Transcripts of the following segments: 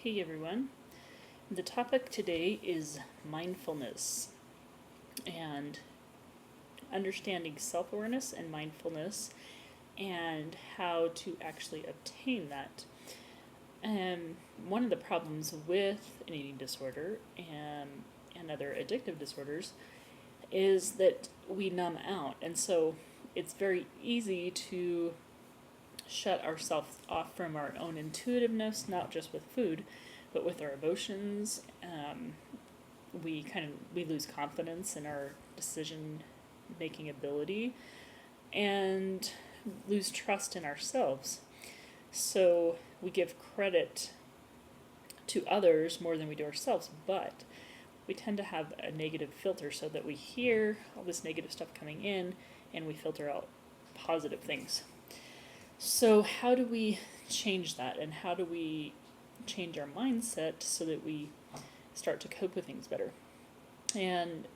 Hey everyone. The topic today is mindfulness and understanding self-awareness and mindfulness and how to actually obtain that. One of the problems with an eating disorder and other addictive disorders is that we numb out, and so it's very easy to shut ourselves off from our own intuitiveness, not just with food, but with our emotions. We lose confidence in our decision making ability and lose trust in ourselves. So we give credit to others more than we do ourselves, but we tend to have a negative filter so that we hear all this negative stuff coming in and we filter out positive things. So how do we change that, and how do we change our mindset so that we start to cope with things better? And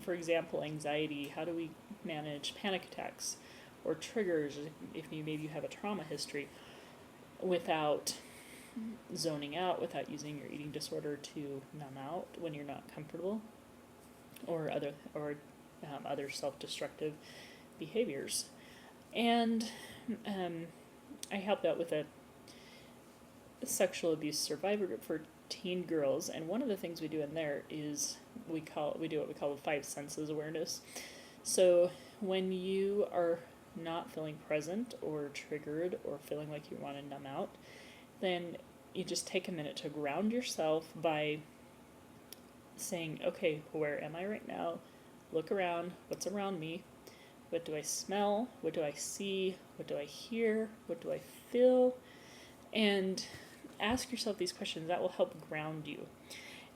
for example, anxiety, how do we manage panic attacks or triggers if maybe you have a trauma history without zoning out, without using your eating disorder to numb out when you're not comfortable, or other self-destructive behaviors. And I helped out with a sexual abuse survivor group for teen girls, and one of the things we do in there is we do what we call the 5 senses awareness. So when you are not feeling present or triggered or feeling like you want to numb out, then you just take a minute to ground yourself by saying, okay, where am I right now? Look around, what's around me? What do I smell? What do I see? What do I hear? What do I feel? And ask yourself these questions. That will help ground you.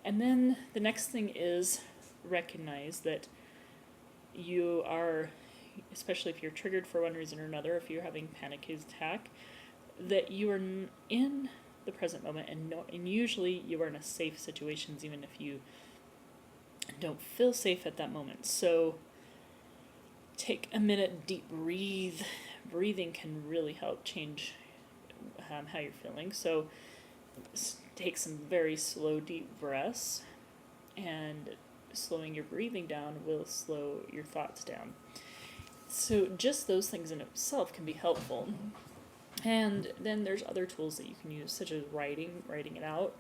And then the next thing is recognize that you are, especially if you're triggered for one reason or another, if you're having panic attack, that you are in the present moment, and usually you are in a safe situations even if you don't feel safe at that moment. So take a minute, deep breathe. Breathing can really help change how you're feeling. So take some very slow, deep breaths, and slowing your breathing down will slow your thoughts down. So just those things in itself can be helpful. And then there's other tools that you can use, such as writing it out.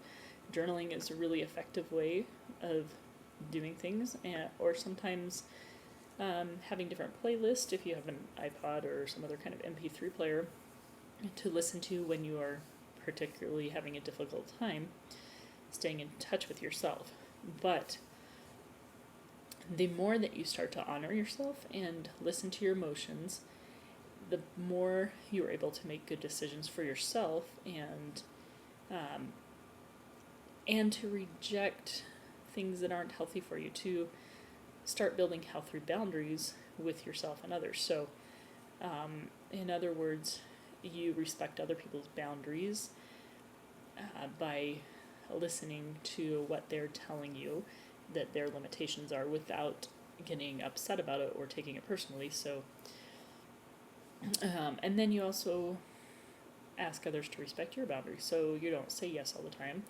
Journaling is a really effective way of doing things, or sometimes having different playlists if you have an iPod or some other kind of MP3 player to listen to when you are particularly having a difficult time staying in touch with yourself. But the more that you start to honor yourself and listen to your emotions, the more you are able to make good decisions for yourself, and to reject things that aren't healthy for you, to start building healthy boundaries with yourself and others. So, in other words, you respect other people's boundaries by listening to what they're telling you that their limitations are without getting upset about it or taking it personally. So, and then you also ask others to respect your boundaries. So you don't say yes all the time.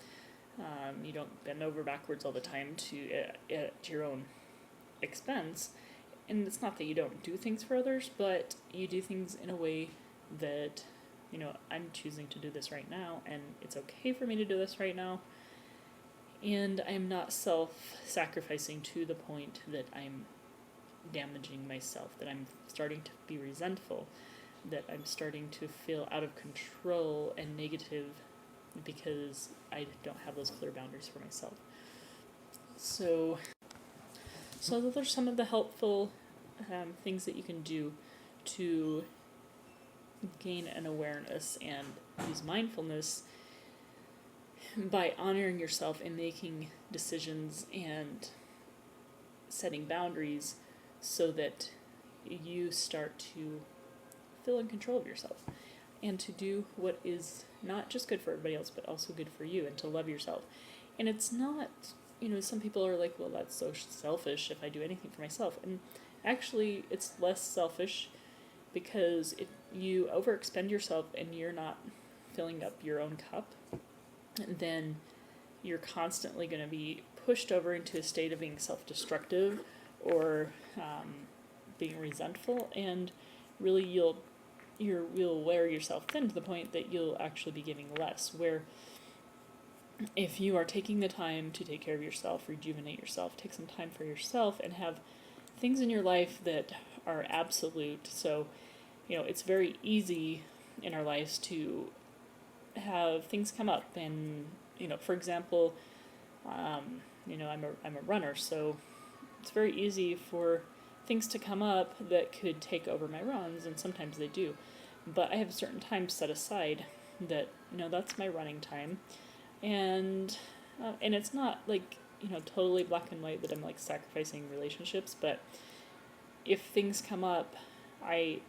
You don't bend over backwards all the time at your own expense. And it's not that you don't do things for others, but you do things in a way that, I'm choosing to do this right now, and it's okay for me to do this right now. And I'm not self-sacrificing to the point that I'm damaging myself, that I'm starting to be resentful, that I'm starting to feel out of control and negative because I don't have those clear boundaries for myself. So those are some of the helpful things that you can do to gain an awareness and use mindfulness by honoring yourself and making decisions and setting boundaries so that you start to feel in control of yourself and to do what is not just good for everybody else but also good for you, and to love yourself. And it's not, some people are like, well, that's so selfish if I do anything for myself. And actually, it's less selfish because you overexpend yourself and you're not filling up your own cup. then you're constantly going to be pushed over into a state of being self-destructive or being resentful, and really you'll wear yourself thin to the point that you'll actually be giving less. Where if you are taking the time to take care of yourself, rejuvenate yourself, take some time for yourself, and have things in your life that are absolute. So, it's very easy in our lives to have things come up, and for example, I'm a runner, so it's very easy for things to come up that could take over my runs, and sometimes they do. But I have certain times set aside that that's my running time, and it's not like totally black and white that I'm like sacrificing relationships, but if things come up, I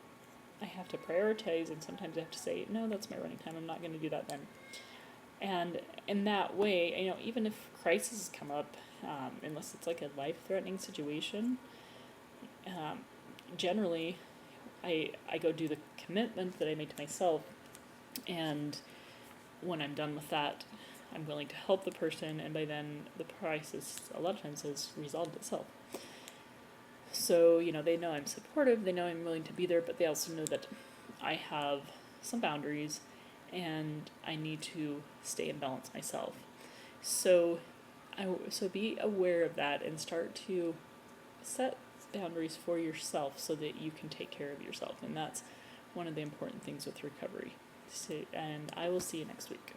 have to prioritize, and sometimes I have to say, no, that's my running time, I'm not going to do that then. And in that way, even if crises come up, unless it's like a life-threatening situation, generally I go do the commitment that I made to myself, and when I'm done with that, I'm willing to help the person, and by then the crisis a lot of times has resolved itself. So, they know I'm supportive, they know I'm willing to be there, but they also know that I have some boundaries and I need to stay in balance myself. So be aware of that and start to set boundaries for yourself so that you can take care of yourself. And that's one of the important things with recovery. And I will see you next week.